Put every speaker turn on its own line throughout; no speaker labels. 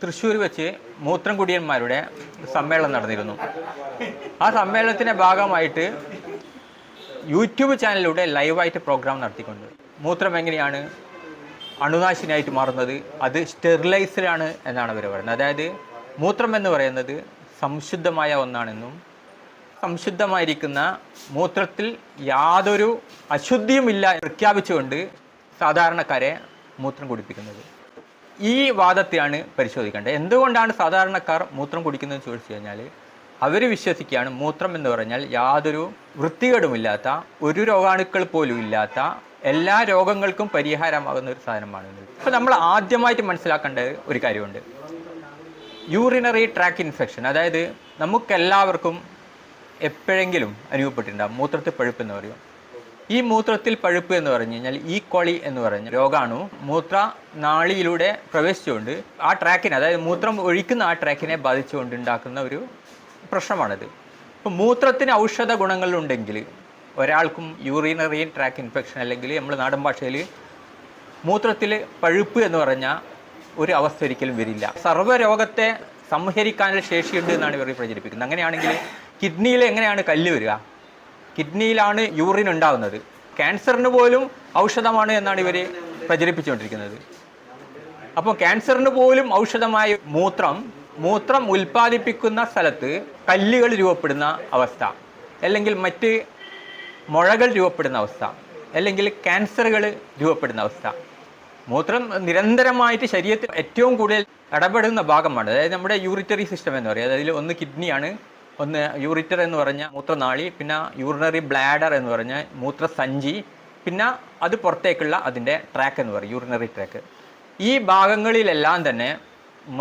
തൃശ്ശൂർ വെച്ച് മൂത്രം കുടിയന്മാരുടെ സമ്മേളനം നടന്നിരുന്നു. ആ സമ്മേളനത്തിൻ്റെ ഭാഗമായിട്ട് യൂട്യൂബ് ചാനലിലൂടെ ലൈവായിട്ട് പ്രോഗ്രാം നടത്തിക്കൊണ്ട് മൂത്രം എങ്ങനെയാണ് അണുനാശിനിയായിട്ട് മാറുന്നത്, അത് സ്റ്റെറിലൈസ്ഡാണ് എന്നാണ് അവർ പറയുന്നത്. അതായത് മൂത്രം എന്ന് പറയുന്നത് സംശുദ്ധമായ ഒന്നാണെന്നും സംശുദ്ധമായിരിക്കുന്ന മൂത്രത്തിൽ യാതൊരു അശുദ്ധിയുമില്ല പ്രഖ്യാപിച്ചുകൊണ്ട് സാധാരണക്കാരെ മൂത്രം കുടിപ്പിക്കുന്നത്. ഈ വാദത്തെയാണ് പരിശോധിക്കേണ്ടത്. എന്തുകൊണ്ടാണ് സാധാരണക്കാർ മൂത്രം കുടിക്കുന്നതെന്ന് ചോദിച്ചു കഴിഞ്ഞാൽ അവർ വിശ്വസിക്കുകയാണ് മൂത്രം എന്ന് പറഞ്ഞാൽ യാതൊരു വൃത്തികേടുമില്ലാത്ത, ഒരു രോഗാണുക്കൾ പോലും ഇല്ലാത്ത, എല്ലാ രോഗങ്ങൾക്കും പരിഹാരമാകുന്ന ഒരു സാധനമാണ്. അപ്പോൾ നമ്മൾ ആദ്യമായിട്ട് മനസ്സിലാക്കേണ്ട ഒരു കാര്യമുണ്ട്. യൂറിനറി ട്രാക്ക് ഇൻഫെക്ഷൻ, അതായത് നമുക്കെല്ലാവർക്കും എപ്പോഴെങ്കിലും അനുഭവപ്പെട്ടിട്ടുണ്ടാകും മൂത്രത്തിൽ പഴുപ്പ് എന്ന് പറയും. ഈ മൂത്രത്തിൽ പഴുപ്പ് എന്ന് പറഞ്ഞു കഴിഞ്ഞാൽ ഈ കോളി എന്ന് പറഞ്ഞ രോഗാണു മൂത്ര നാളിയിലൂടെ പ്രവേശിച്ചുകൊണ്ട് ആ ട്രാക്കിനെ, അതായത് മൂത്രം ഒഴിക്കുന്ന ആ ട്രാക്കിനെ ബാധിച്ചുകൊണ്ട് ഉണ്ടാക്കുന്ന ഒരു പ്രശ്നമാണിത്. ഇപ്പോൾ മൂത്രത്തിന് ഔഷധ ഗുണങ്ങളുണ്ടെങ്കിൽ ഒരാൾക്കും യൂറിനറി ട്രാക്ക് ഇൻഫെക്ഷൻ, അല്ലെങ്കിൽ നമ്മൾ നാടൻ ഭാഷയിൽ മൂത്രത്തിൽ പഴുപ്പ് എന്ന് പറഞ്ഞാൽ ഒരു അവസ്ഥ ഒരിക്കലും വരില്ല. സർവ്വരോഗത്തെ സംഹരിക്കാനുള്ള ശേഷിയുണ്ട് എന്നാണ് ഇവർ പ്രചരിപ്പിക്കുന്നത്. അങ്ങനെയാണെങ്കിൽ കിഡ്നിയിൽ എങ്ങനെയാണ് കല്ല് വരിക? കിഡ്നിയിലാണ് യൂറിൻ ഉണ്ടാകുന്നത്. ക്യാൻസറിന് പോലും ഔഷധമാണ് എന്നാണ് ഇവർ പ്രചരിപ്പിച്ചുകൊണ്ടിരിക്കുന്നത്. അപ്പോൾ ക്യാൻസറിന് പോലും ഔഷധമായ മൂത്രം ഉൽപ്പാദിപ്പിക്കുന്ന സ്ഥലത്ത് കല്ലുകൾ രൂപപ്പെടുന്ന അവസ്ഥ, അല്ലെങ്കിൽ മറ്റ് മുഴകൾ രൂപപ്പെടുന്ന അവസ്ഥ, അല്ലെങ്കിൽ ക്യാൻസറുകൾ രൂപപ്പെടുന്ന അവസ്ഥ. മൂത്രം നിരന്തരമായിട്ട് ശരീരത്തിൽ ഏറ്റവും കൂടുതൽ ഇടപെടുന്ന ഭാഗമാണ്. അതായത് നമ്മുടെ യൂറിറ്ററി സിസ്റ്റം എന്ന് പറയുന്നത്, അതിൽ ഒന്ന് കിഡ്നിയാണ്, ഒന്ന് യൂറിറ്റർ എന്ന് പറഞ്ഞ മൂത്രനാളി, പിന്നെ യൂറിനറി ബ്ലാഡർ എന്ന് പറഞ്ഞ മൂത്രസഞ്ചി, പിന്നെ അത് പുറത്തേക്കുള്ള അതിൻ്റെ ട്രാക്ക് എന്ന് പറയും, യൂറിനറി ട്രാക്ക്. ഈ ഭാഗങ്ങളിലെല്ലാം തന്നെ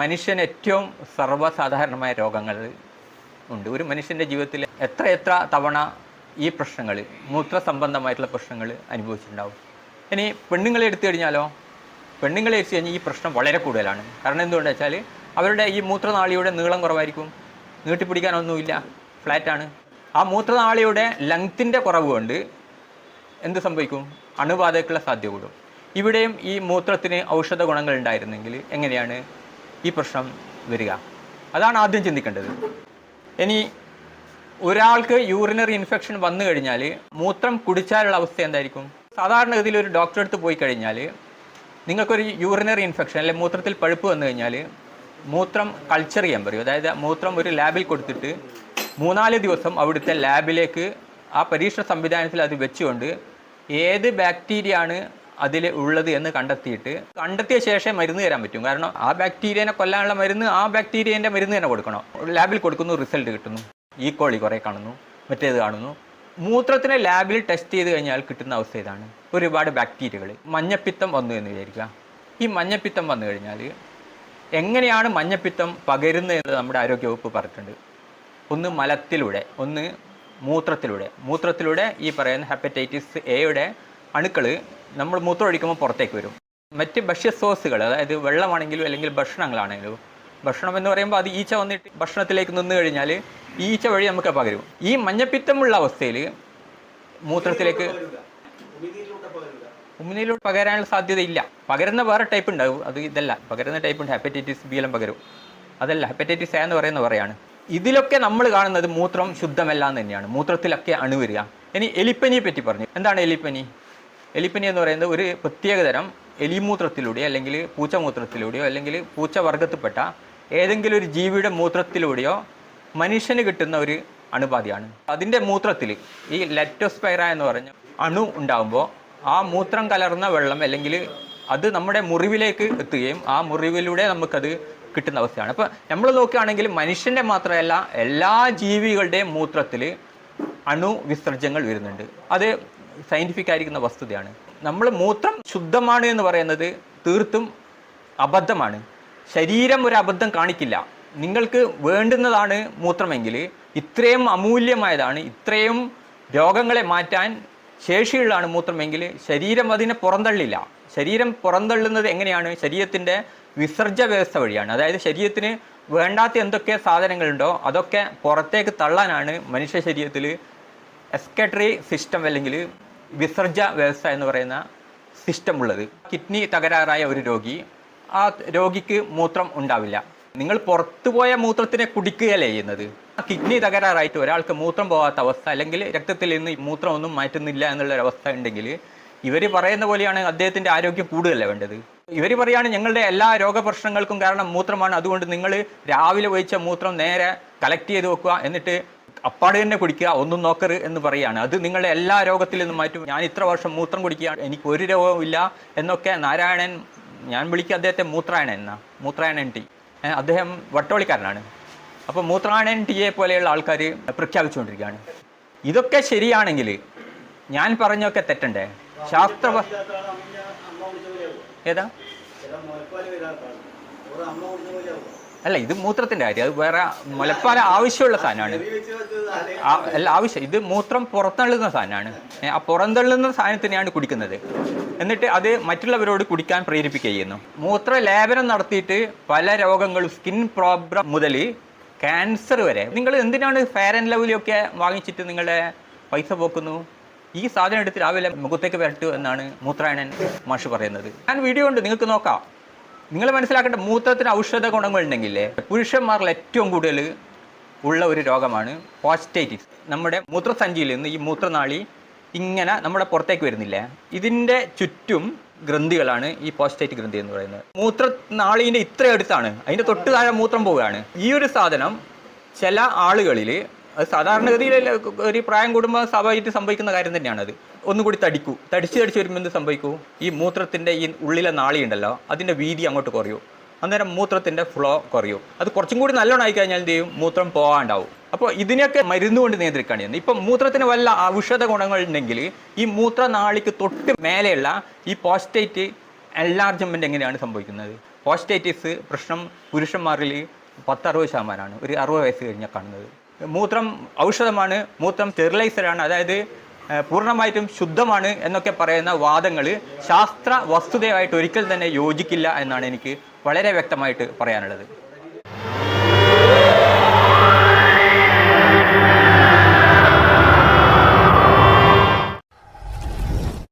മനുഷ്യന് ഏറ്റവും സർവ്വസാധാരണമായ രോഗങ്ങൾ ഉണ്ട്. ഒരു മനുഷ്യൻ്റെ ജീവിതത്തിൽ എത്ര തവണ ഈ പ്രശ്നങ്ങൾ, മൂത്രസംബന്ധമായിട്ടുള്ള പ്രശ്നങ്ങൾ അനുഭവിച്ചിട്ടുണ്ടാവും. ഇനി പെണ്ണുങ്ങളെ എടുത്തു കഴിഞ്ഞാലോ, പെണ്ണുങ്ങളെ എടുത്തു കഴിഞ്ഞാൽ ഈ പ്രശ്നം വളരെ കൂടുതലാണ്. കാരണം എന്തുകൊണ്ടെന്ന് വെച്ചാൽ അവരുടെ ഈ മൂത്രനാളിയുടെ നീളം കുറവായിരിക്കും, നീട്ടിപ്പിടിക്കാനൊന്നുമില്ല, ഫ്ലാറ്റാണ്. ആ മൂത്രനാളിയുടെ ലെങ്ത്തിൻ്റെ കുറവ് കൊണ്ട് എന്ത് സംഭവിക്കും? അണുബാധയ്ക്കുള്ള സാധ്യത കൂടും. ഇവിടെയും ഈ മൂത്രത്തിന് ഔഷധ ഗുണങ്ങൾ ഉണ്ടായിരുന്നെങ്കിൽ എങ്ങനെയാണ് ഈ പ്രശ്നം വരിക? അതാണ് ആദ്യം ചിന്തിക്കേണ്ടത്. ഇനി ഒരാൾക്ക് യൂറിനറി ഇൻഫെക്ഷൻ വന്നു കഴിഞ്ഞാൽ മൂത്രം കുടിച്ചാലുള്ള അവസ്ഥ എന്തായിരിക്കും? സാധാരണഗതിയിൽ ഒരു ഡോക്ടറെ അടുത്ത് പോയി കഴിഞ്ഞാൽ നിങ്ങൾക്കൊരു യൂറിനറി ഇൻഫെക്ഷൻ അല്ലെങ്കിൽ മൂത്രത്തിൽ പഴുപ്പ് വന്നു കഴിഞ്ഞാൽ മൂത്രം കൾച്ചർ ചെയ്യാൻ പറയും. അതായത് മൂത്രം ഒരു ലാബിൽ കൊടുത്തിട്ട് 3-4 ദിവസം അവിടുത്തെ ലാബിലേക്ക് ആ പരീക്ഷണ സംവിധാനത്തിൽ അത് വെച്ചുകൊണ്ട് ഏത് ബാക്ടീരിയ ആണ് അതിൽ ഉള്ളത് എന്ന് കണ്ടെത്തിയ ശേഷം മരുന്ന് തരാൻ പറ്റും. കാരണം ആ ബാക്ടീരിയനെ കൊല്ലാനുള്ള മരുന്ന് ആ ബാക്ടീരിയൻ്റെ മരുന്ന് തന്നെ കൊടുക്കണം. ലാബിൽ കൊടുക്കുന്നു, റിസൾട്ട് കിട്ടുന്നു, ഈ കോളി കുറേ കാണുന്നു, മറ്റേത് കാണുന്നു. മൂത്രത്തിനെ ലാബിൽ ടെസ്റ്റ് ചെയ്ത് കഴിഞ്ഞാൽ കിട്ടുന്ന അവസ്ഥ ഇതാണ്. ഒരുപാട് ബാക്ടീരിയകൾ. മഞ്ഞപ്പിത്തം വന്നു എന്ന് വിചാരിക്കുക. ഈ മഞ്ഞപ്പിത്തം വന്നു കഴിഞ്ഞാൽ എങ്ങനെയാണ് മഞ്ഞപ്പിത്തം പകരുന്നത് എന്ന് നമ്മുടെ ആരോഗ്യവകുപ്പ് പറഞ്ഞിട്ടുണ്ട്. ഒന്ന് മലത്തിലൂടെ, ഒന്ന് മൂത്രത്തിലൂടെ ഈ പറയുന്ന ഹെപ്പറ്റൈറ്റിസ് എയുടെ അണുക്കൾ നമ്മൾ മൂത്രം ഒഴിക്കുമ്പോൾ പുറത്തേക്ക് വരും. മറ്റ് ഭക്ഷ്യസോസുകൾ, അതായത് വെള്ളമാണെങ്കിലും അല്ലെങ്കിൽ ഭക്ഷണങ്ങളാണെങ്കിലും, ഭക്ഷണം എന്ന് പറയുമ്പോൾ അത് ഈച്ച വന്നിട്ട് ഭക്ഷണത്തിലേക്ക് നിന്ന് കഴിഞ്ഞാൽ ഈച്ച വഴി നമുക്ക് പകരും. ഈ മഞ്ഞപ്പിത്തമുള്ള അവസ്ഥയിൽ മൂത്രത്തിലേക്ക് ഉമിനീരിലൂടെ പകരാനുള്ള സാധ്യതയില്ല. പകരുന്ന വേറെ ടൈപ്പ് ഉണ്ടാവും, അത് ഇതല്ല. പകരുന്ന ടൈപ്പ് ഉണ്ട്, ഹെപ്പറ്റൈറ്റിസ് ബി എല്ലാം പകരും. അതല്ല, ഹെപ്പറ്റൈറ്റിസ് എ എന്ന് പറയുന്ന പറയാണ്. ഇതിലൊക്കെ നമ്മൾ കാണുന്നത് മൂത്രം ശുദ്ധമല്ല എന്ന് തന്നെയാണ്. മൂത്രത്തിലൊക്കെ അണുവരിക. ഇനി എലിപ്പനിയെ പറ്റി പറഞ്ഞു. എന്താണ് എലിപ്പനി? എലിപ്പനി എന്ന് പറയുന്നത് ഒരു പ്രത്യേകതരം എലിമൂത്രത്തിലൂടെയോ അല്ലെങ്കിൽ പൂച്ചമൂത്രത്തിലൂടെയോ അല്ലെങ്കിൽ പൂച്ചവർഗത്തിൽപ്പെട്ട ഏതെങ്കിലും ഒരു ജീവിയുടെ മൂത്രത്തിലൂടെയോ മനുഷ്യന് കിട്ടുന്ന ഒരു അണുബാധയാണ്. അതിൻ്റെ മൂത്രത്തിൽ ഈ ലെറ്റോസ്പൈറ എന്ന് പറഞ്ഞ അണു ഉണ്ടാകുമ്പോൾ ആ മൂത്രം കലർന്ന വെള്ളം അല്ലെങ്കിൽ അത് നമ്മുടെ മുറിവിലേക്ക് എത്തുകയും ആ മുറിവിലൂടെ നമുക്കത് കിട്ടുന്ന അവസ്ഥയാണ്. അപ്പോൾ നമ്മൾ നോക്കുകയാണെങ്കിൽ മനുഷ്യൻ്റെ മാത്രമല്ല എല്ലാ ജീവികളുടെയും മൂത്രത്തിൽ അണുവിസർജ്യങ്ങൾ വരുന്നുണ്ട്. അത് സയൻറ്റിഫിക് ആയിരിക്കുന്ന വസ്തുതയാണ്. നമ്മൾ മൂത്രം ശുദ്ധമാണ് എന്ന് പറയുന്നത് തീർത്തും അബദ്ധമാണ്. ശരീരം ഒരു അബദ്ധം കാണിക്കില്ല. നിങ്ങൾക്ക് വേണ്ടുന്നതാണ് മൂത്രമെങ്കിൽ, ഇത്രയും അമൂല്യമായതാണ്, ഇത്രയും രോഗങ്ങളെ മാറ്റാൻ ശേഷിയുള്ളതാണ് മൂത്രമെങ്കിൽ ശരീരം അതിനെ പുറന്തള്ളില്ല. ശരീരം പുറന്തള്ളുന്നത് എങ്ങനെയാണ്? ശരീരത്തിൻ്റെ വിസർജ്യ വ്യവസ്ഥ വഴിയാണ്. അതായത് ശരീരത്തിന് വേണ്ടാത്ത എന്തൊക്കെ സാധനങ്ങളുണ്ടോ അതൊക്കെ പുറത്തേക്ക് തള്ളാനാണ് മനുഷ്യ ശരീരത്തിൽ എക്സ്ക്രീറ്ററി സിസ്റ്റം അല്ലെങ്കിൽ വിസർജ്യ വ്യവസ്ഥ എന്ന് പറയുന്ന സിസ്റ്റം ഉള്ളത്. കിഡ്നി തകരാറായ ഒരു രോഗി ആ രോഗിക്ക് മൂത്രം ഉണ്ടാവില്ല. നിങ്ങൾ പുറത്തു പോയ മൂത്രത്തിനെ കുടിക്കുകയല്ലേ ചെയ്യുന്നത്. കിഡ്നി തകരാറായിട്ട് ഒരാൾക്ക് മൂത്രം പോകാത്ത അവസ്ഥ, അല്ലെങ്കിൽ രക്തത്തിൽ നിന്ന് മൂത്രം ഒന്നും മാറ്റുന്നില്ല എന്നുള്ളൊരവസ്ഥ ഉണ്ടെങ്കിൽ ഇവർ പറയുന്ന പോലെയാണ് അദ്ദേഹത്തിൻ്റെ ആരോഗ്യം കൂടുതലല്ല വേണ്ടത്. ഇവർ പറയുകയാണ് ഞങ്ങളുടെ എല്ലാ രോഗപ്രശ്നങ്ങൾക്കും കാരണം മൂത്രമാണ്, അതുകൊണ്ട് നിങ്ങൾ രാവിലെ ഒഴിച്ച മൂത്രം നേരെ കളക്ട് ചെയ്ത് വെക്കുക, എന്നിട്ട് അപ്പാട് തന്നെ കുടിക്കുക, ഒന്നും നോക്കരുത് എന്ന് പറയുകയാണ്. അത് നിങ്ങളുടെ എല്ലാ രോഗത്തിൽ നിന്നും മാറ്റും. ഞാൻ ഇത്ര വർഷം മൂത്രം കുടിക്കുകയാണ്, എനിക്ക് ഒരു രോഗവും ഇല്ല എന്നൊക്കെ നാരായണൻ, ഞാൻ വിളിക്കുക അദ്ദേഹത്തെ മൂത്രായണൻ എന്നാ, മൂത്രായണൻ ടി. അദ്ദേഹം വട്ടോളിക്കാരനാണ്. അപ്പോൾ മൂത്രായണൻ ടിയെ പോലെയുള്ള ആൾക്കാർ പ്രഖ്യാപിച്ചുകൊണ്ടിരിക്കുകയാണ്. ഇതൊക്കെ ശരിയാണെങ്കിൽ ഞാൻ പറഞ്ഞൊക്കെ തെറ്റണ്ടേ? ശാസ്ത്ര ഏതാ അല്ല, ഇത് മൂത്രത്തിൻ്റെ കാര്യം, അത് വേറെ. മുലപ്പാൽ ആവശ്യമുള്ള സാധനമാണ്, അല്ല ആവശ്യം. ഇത് മൂത്രം പുറത്തള്ളുന്ന സാധനമാണ്. ആ പുറന്തള്ളുന്ന സാധനത്തിനെയാണ് കുടിക്കുന്നത്, എന്നിട്ട് അത് മറ്റുള്ളവരോട് കുടിക്കാൻ പ്രേരിപ്പിക്കുക ചെയ്യുന്നു. മൂത്ര ലേപനം നടത്തിയിട്ട് പല രോഗങ്ങളും, സ്കിൻ പ്രോബ്ലം മുതൽ ക്യാൻസർ വരെ. നിങ്ങൾ എന്തിനാണ് ഫെയർ ആൻഡ് ലവ്ലിയൊക്കെ വാങ്ങിച്ചിട്ട് നിങ്ങളുടെ പൈസ പോക്കുന്നു? ഈ സാധനം എടുത്ത് രാവിലെ മുഖത്തേക്ക് വരട്ടു എന്നാണ് മൂത്രായണൻ മാഷ് പറയുന്നത്. ഞാൻ വീഡിയോ ഉണ്ട്, നിങ്ങൾക്ക് നോക്കാം. നിങ്ങൾ മനസ്സിലാക്കേണ്ട, മൂത്രത്തിന് ഔഷധ ഗുണങ്ങളുണ്ടെങ്കിലേ പുരുഷന്മാരിൽ ഏറ്റവും കൂടുതൽ ഉള്ള ഒരു രോഗമാണ് പോസ്റ്റൈറ്റിസ്. നമ്മുടെ മൂത്രസഞ്ചിയിൽ നിന്ന് ഈ മൂത്രനാളി ഇങ്ങനെ നമ്മുടെ പുറത്തേക്ക് വരുന്നില്ലേ, ഇതിൻ്റെ ചുറ്റും ഗ്രന്ഥികളാണ് ഈ പോസ്റ്റൈറ്റ് ഗ്രന്ഥി എന്ന് പറയുന്നത്. മൂത്രനാളീൻ്റെ ഇത്ര അടുത്താണ്, അതിൻ്റെ തൊട്ട് താഴെ മൂത്രം പോവുകയാണ്. ഈ ഒരു സാധനം ചില ആളുകളിൽ, അത് സാധാരണഗതിയിൽ ഒരു പ്രായം കൂടുമ്പോൾ സ്വാഭാവികമായിട്ട് സംഭവിക്കുന്ന കാര്യം തന്നെയാണത്. ഒന്നുകൂടി തടിച്ച് വരുമ്പോൾ എന്ത് സംഭവിക്കൂ? ഈ മൂത്രത്തിൻ്റെ ഈ ഉള്ളിലെ നാളി ഉണ്ടല്ലോ, അതിൻ്റെ വീതി അങ്ങോട്ട് കുറയൂ. അന്നേരം മൂത്രത്തിൻ്റെ ഫ്ലോ കുറയും. അത് കുറച്ചും കൂടി നല്ലോണം ആയിക്കഴിഞ്ഞാൽ എന്ത് ചെയ്യും? മൂത്രം പോകാണ്ടാവും. അപ്പോൾ ഇതിനെയൊക്കെ മരുന്നുകൊണ്ട് നിയന്ത്രിക്കുകയാണ് ചെയ്യുന്നത്. ഇപ്പം മൂത്രത്തിന് വല്ല ഔഷധ ഗുണങ്ങളുണ്ടെങ്കിൽ ഈ മൂത്രനാളിക്ക് തൊട്ട് മേലെയുള്ള ഈ പോസ്റ്റേറ്റ് എൻലാർജ്മെൻറ്റ് എങ്ങനെയാണ് സംഭവിക്കുന്നത്? പോസ്റ്റൈറ്റിസ് പ്രശ്നം പുരുഷന്മാരിൽ 10-60%, ഒരു 60 വയസ്സ് കഴിഞ്ഞാൽ കാണുന്നത്. മൂത്രം ഔഷധമാണ്, മൂത്രം സ്റ്റെറിലൈസറാണ്, അതായത് പൂർണ്ണമായിട്ടും ശുദ്ധമാണ് എന്നൊക്കെ പറയുന്ന വാദങ്ങൾ ശാസ്ത്ര വസ്തുതയായിട്ട് ഒരിക്കൽ തന്നെ യോജിക്കില്ല എന്നാണ് എനിക്ക് വളരെ വ്യക്തമായിട്ട് പറയാനുള്ളത്.